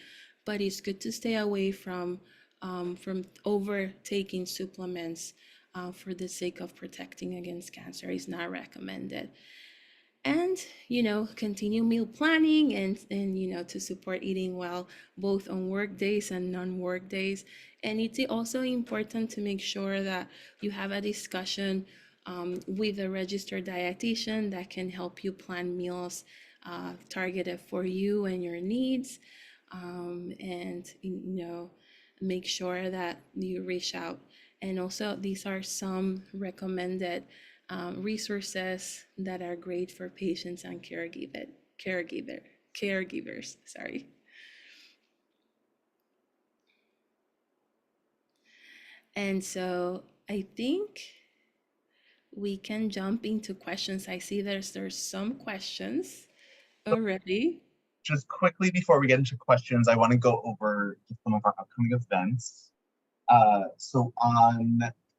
But it's good to stay away from overtaking supplements for the sake of protecting against cancer. Is not recommended. And continue meal planning, and to support eating well both on work days and non-work days. And it's also important to make sure that you have a discussion with a registered dietitian that can help you plan meals targeted for you and your needs. And make sure that you reach out. And also, these are some recommended resources that are great for patients and caregivers. Sorry. And so I think we can jump into questions. I see there's some questions already. Just quickly before we get into questions, I want to go over some of our upcoming events. So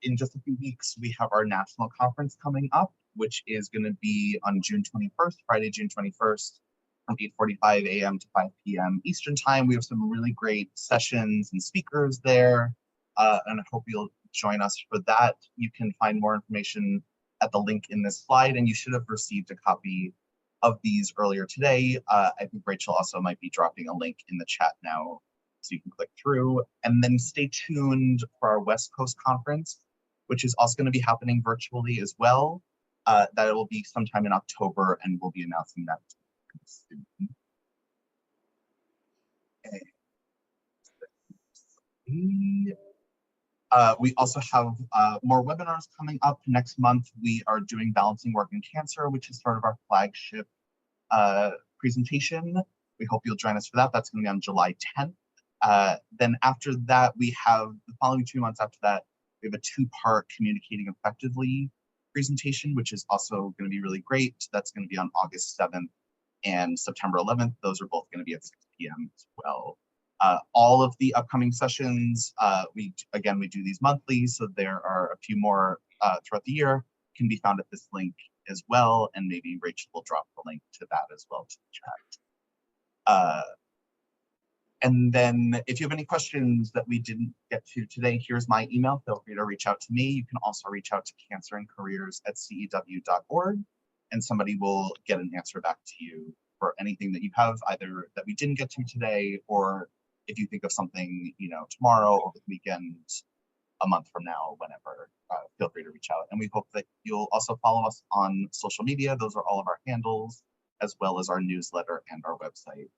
in just a few weeks, we have our national conference coming up. which is going to be on June 21st, Friday, June 21st, from 8:45 a.m. to 5 p.m. Eastern Time. We have some really great sessions and speakers there, and I hope you'll join us for that. You can find more information at the link in this slide, and you should have received a copy of these earlier today. I think Rachel also might be dropping a link in the chat now, so you can click through. And then stay tuned for our West Coast conference, which is also going to be happening virtually as well. That will be sometime in October, and we'll be announcing that soon. We also have more webinars coming up next month. We are doing Balancing Work and Cancer, which is sort of our flagship presentation. We hope you'll join us for that. That's going to be on July 10th. Then after that, we have the following 2 months after that, we have a 2-part Communicating Effectively presentation, which is also going to be really great. That's going to be on August 7th and September 11th. Those are both going to be at 6 p.m. as well. All of the upcoming sessions, we do these monthly, so there are a few more throughout the year, can be found at this link as well, and maybe Rachel will drop the link to that as well to the chat. And then if you have any questions that we didn't get to today, here's my email. Feel free to reach out to me. You can also reach out to cancerandcareers@cew.org, and somebody will get an answer back to you for anything that you have, either that we didn't get to today, or if you think of something, tomorrow, over the weekend, a month from now, whenever, feel free to reach out. And we hope that you'll also follow us on social media. Those are all of our handles, as well as our newsletter and our website.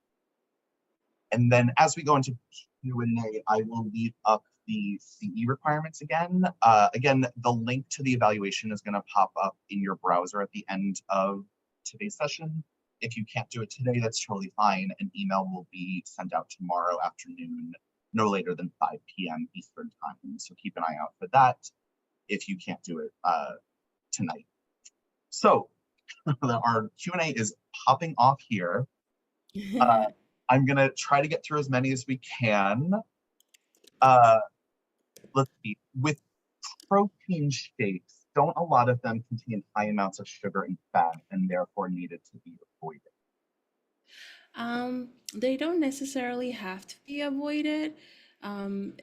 And then as we go into Q&A, I will leave up the CE requirements again. Again, the link to the evaluation is going to pop up in your browser at the end of today's session. If you can't do it today, that's totally fine. An email will be sent out tomorrow afternoon, no later than 5 p.m. Eastern Time. So keep an eye out for that if you can't do it tonight. So our Q&A is popping off here. I'm going to try to get through as many as we can. Let's see. With protein shakes, don't a lot of them contain high amounts of sugar and fat and therefore needed to be avoided? They don't necessarily have to be avoided,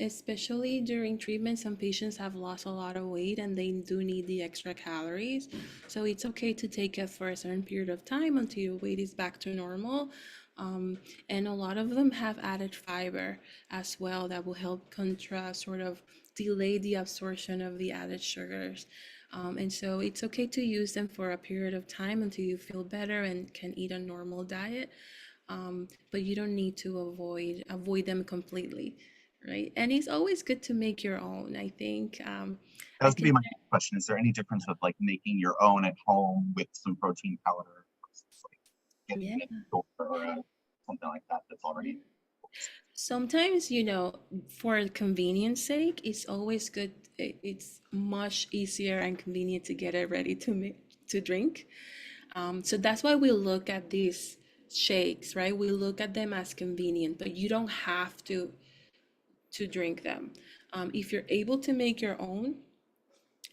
especially during treatment. Some patients have lost a lot of weight and they do need the extra calories. So it's okay to take it for a certain period of time until your weight is back to normal. And a lot of them have added fiber as well that will help sort of delay the absorption of the added sugars. And so it's okay to use them for a period of time until you feel better and can eat a normal diet. But you don't need to avoid them completely, right? And it's always good to make your own. I think That I was going to be think my next question. Is there any difference of like making your own at home with some protein powder versus like getting yeah. it or something like that that's Yeah. already? Sometimes, for convenience sake, it's always good. It's much easier and convenient to get it ready to drink. So that's why we look at these shakes, right? We look at them as convenient, but you don't have to drink them. If you're able to make your own,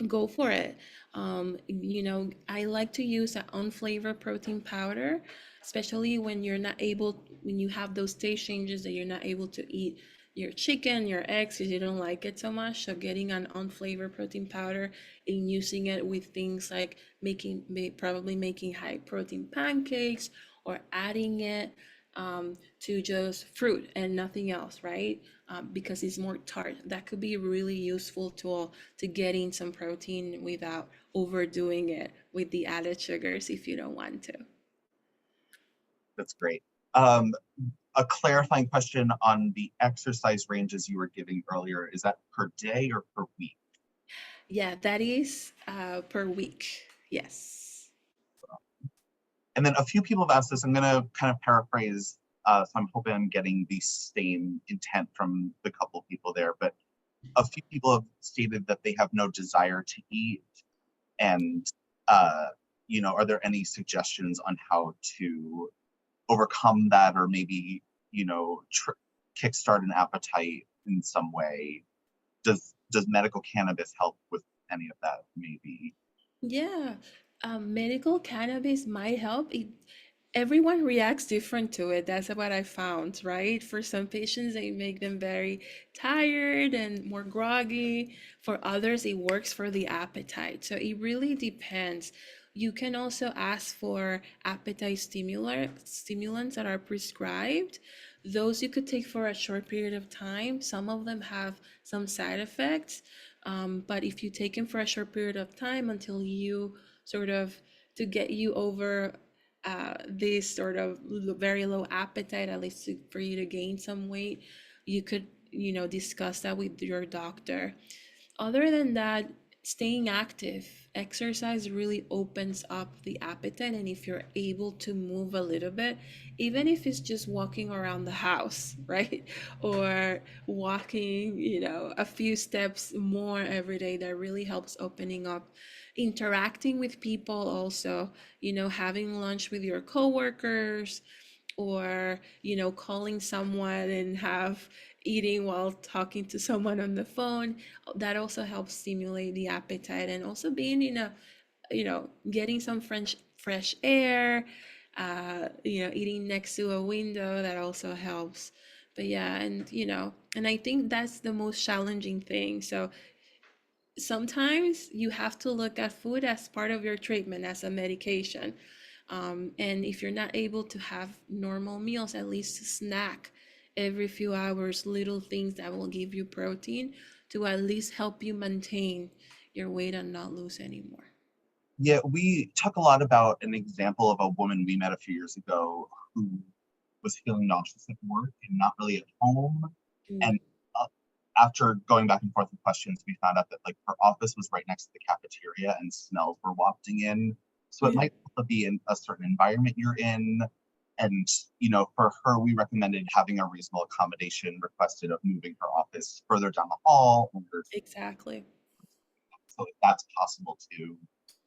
go for it. I like to use an unflavored protein powder, especially when you have those taste changes that you're not able to eat your chicken, your eggs, because you don't like it so much. So getting an unflavored protein powder and using it with things like probably making high protein pancakes, or adding it to just fruit and nothing else, right? Because it's more tart. That could be a really useful tool to getting some protein without overdoing it with the added sugars if you don't want to. That's great. A clarifying question on the exercise ranges you were giving earlier. Is that per day or per week? Yeah, that is per week. Yes. And then a few people have asked this. I'm going to kind of paraphrase. So I'm hoping I'm getting the same intent from the couple people there. But a few people have stated that they have no desire to eat. And, are there any suggestions on how to overcome that, or maybe, kickstart an appetite in some way? Does medical cannabis help with any of that, maybe? Yeah. Medical cannabis might help. Everyone reacts different to it. That's what I found, right? For some patients, they make them very tired and more groggy. For others, it works for the appetite. So it really depends. You can also ask for appetite stimulants that are prescribed. Those you could take for a short period of time. Some of them have some side effects, but if you take them for a short period of time until you sort of to get you over this sort of very low appetite, at least for you to gain some weight, you could, discuss that with your doctor. Other than that, staying active, exercise really opens up the appetite. And if you're able to move a little bit, even if it's just walking around the house, right? Or walking, a few steps more every day, that really helps opening up. Interacting with people also, having lunch with your coworkers, or calling someone and have eating while talking to someone on the phone, that also helps stimulate the appetite. And also being in a, getting some fresh air, eating next to a window, that also helps. But yeah, and and I think that's the most challenging thing. So sometimes you have to look at food as part of your treatment, as a medication. And if you're not able to have normal meals, at least snack every few hours, little things that will give you protein to at least help you maintain your weight and not lose anymore. Yeah, we talk a lot about an example of a woman we met a few years ago who was feeling nauseous at work and not really at home. Mm, And uh, after going back and forth with questions, we found out that like her office was right next to the cafeteria and smells were wafting in. So it yeah, might also be in a certain environment you're in. And for her, we recommended having a reasonable accommodation requested of moving her office further down the hall. exactly. So if that's possible too,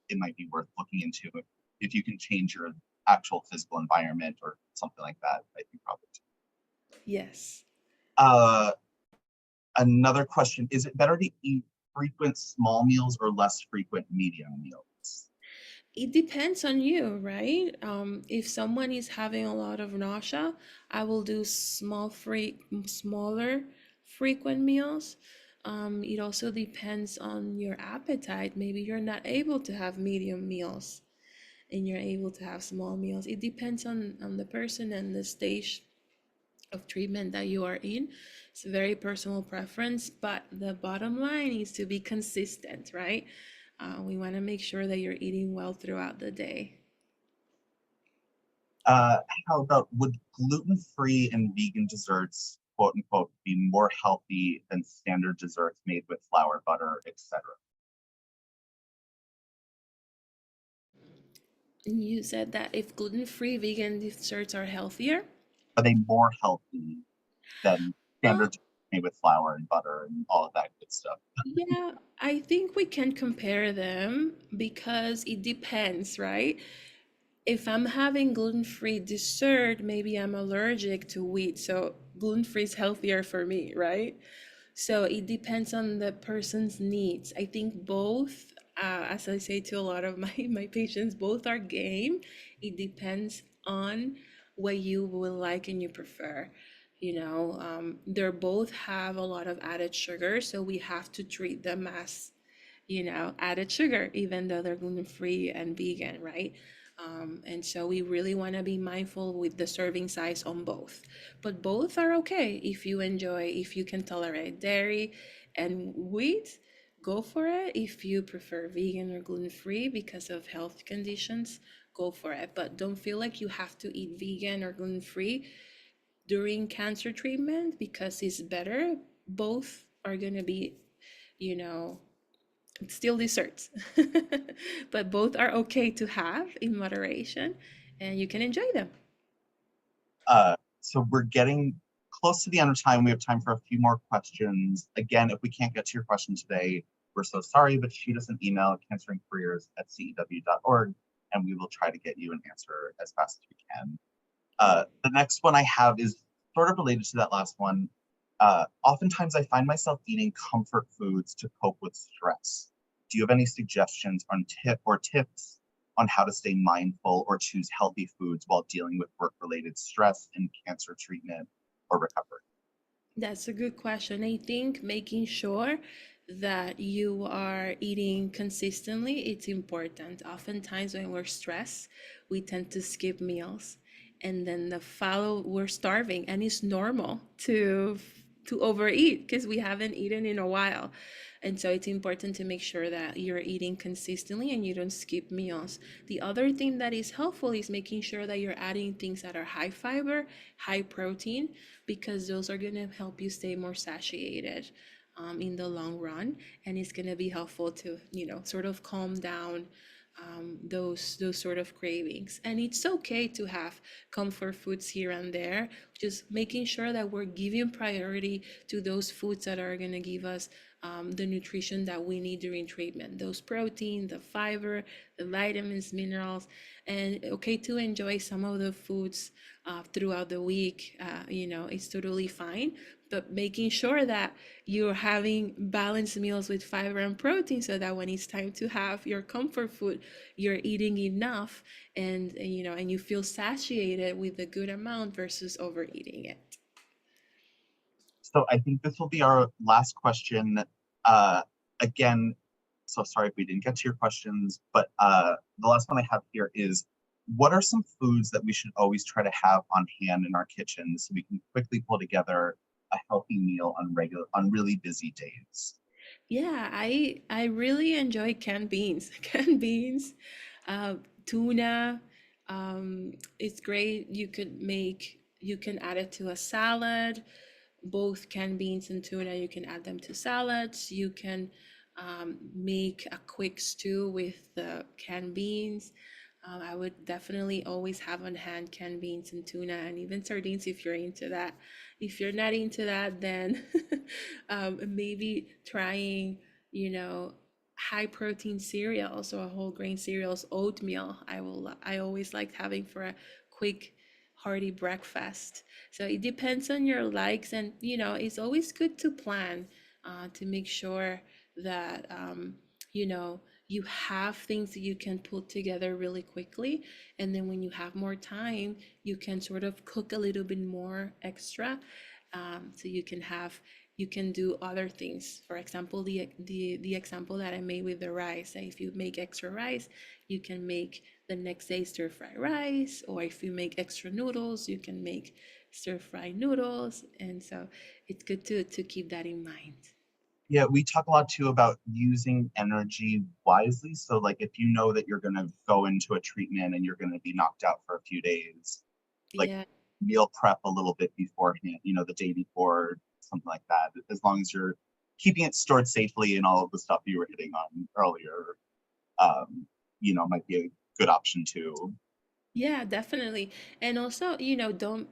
it might be worth looking into if you can change your actual physical environment or something like that. I think probably. Yes. Uh, Another question: is it better to eat frequent small meals or less frequent medium meals? It depends on you, right? If someone is having a lot of nausea, I will do smaller, frequent meals. It also depends on your appetite. Maybe you're not able to have medium meals and you're able to have small meals. It depends on the person and the stage of treatment that you are in. It's a very personal preference, but the bottom line is to be consistent, right? We want to make sure that you're eating well throughout the day. Uh, how about would gluten-free and vegan desserts, quote unquote, be more healthy than standard desserts made with flour, butter, etc.? And you said that if gluten-free vegan desserts are healthier. Are they more healthy than Uh, standard desserts made with flour and butter and all of that good stuff? yeah, I think we can compare them because it depends, right? If I'm having gluten-free dessert, maybe I'm allergic to wheat, so gluten-free is healthier for me, right? So it depends on the person's needs. I think both, as I say to a lot of my, my patients, both are game. It depends on what you will like and you prefer. They both have a lot of added sugar, so we have to treat them as, added sugar, even though they're gluten free and vegan, right? And so we really want to be mindful with the serving size on both. But both are okay if you can tolerate dairy and wheat, go for it. If you prefer vegan or gluten free because of health conditions, go for it. But don't feel like you have to eat vegan or gluten free during cancer treatment because it's better. Both are going to be, you know, still desserts, but both are okay to have in moderation and you can enjoy them. So we're getting close to the end of time. We have time for a few more questions. Again, if we can't get to your question today, we're so sorry, but shoot us an email at cancerincareers@cew.org, and we will try to get you an answer as fast as we can. The next one I have is sort of related to that last one. Oftentimes I find myself eating comfort foods to cope with stress. Do you have any suggestions on tips on how to stay mindful or choose healthy foods while dealing with work-related stress and cancer treatment or recovery? That's a good question. I think making sure that you are eating consistently, it's important. Oftentimes when we're stressed, we tend to skip meals and then the follow we're starving and it's normal to overeat because we haven't eaten in a while. And so it's important to make sure that you're eating consistently and you don't skip meals. The other thing that is helpful is making sure that you're adding things that are high fiber, high protein, because those are going to help you stay more satiated in the long run. And it's going to be helpful to, sort of calm down those sort of cravings. And it's okay to have comfort foods here and there, just making sure that we're giving priority to those foods that are going to give us the nutrition that we need during treatment, those protein, the fiber, the vitamins, minerals. And okay to enjoy some of the foods throughout the week, it's totally fine, but making sure that you're having balanced meals with fiber and protein so that when it's time to have your comfort food, you're eating enough, and you feel satiated with a good amount versus overeating it. So I think this will be our last question. Uh, Again, so sorry if we didn't get to your questions, but the last one I have here is, what are some foods that we should always try to have on hand in our kitchen so we can quickly pull together a healthy meal on really busy days? Yeah, I really enjoy canned beans. Canned beans, uh, tuna. It's great. You can add it to a salad. Both canned beans and tuna, you can add them to salads. You can make a quick stew with the canned beans. I would definitely always have on hand canned beans and tuna and even sardines if you're into that. If you're not into that, then maybe trying, you know, high protein cereals or whole grain cereals, oatmeal. I always liked having for a quick, hearty breakfast. So it depends on your likes, and it's always good to plan to make sure that you have things that you can put together really quickly, and then when you have more time, you can sort of cook a little bit more extra, so you can do other things. For example, the example that I made with the rice. If you make extra rice, you can make the next day stir fry rice, or if you make extra noodles, you can make stir fry noodles. And so it's good to keep that in mind. Yeah, we talk a lot too about using energy wisely. So, like, if you know that you're going to go into a treatment and you're going to be knocked out for a few days, like, Yeah. meal prep a little bit beforehand, the day before, something like that. As long as you're keeping it stored safely and all of the stuff you were hitting on earlier, might be a good option too. Yeah, definitely. And also, don't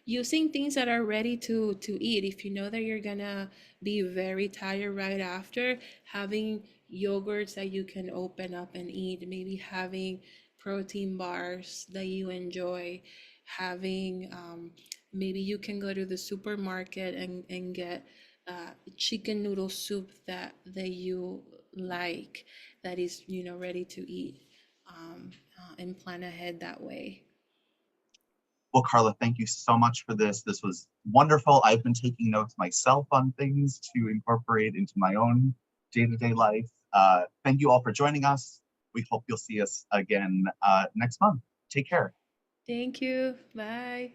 using things that are ready to eat. If you know that you're gonna be very tired right after, having yogurts that you can open up and eat, maybe having protein bars that you enjoy, having maybe you can go to the supermarket and get chicken noodle soup that you like, that is ready to eat, and plan ahead that way. Well, Karla, thank you so much for this. This was wonderful. I've been taking notes myself on things to incorporate into my own day-to-day life. Thank you all for joining us. We hope you'll see us again next month. Take care. Thank you. Bye.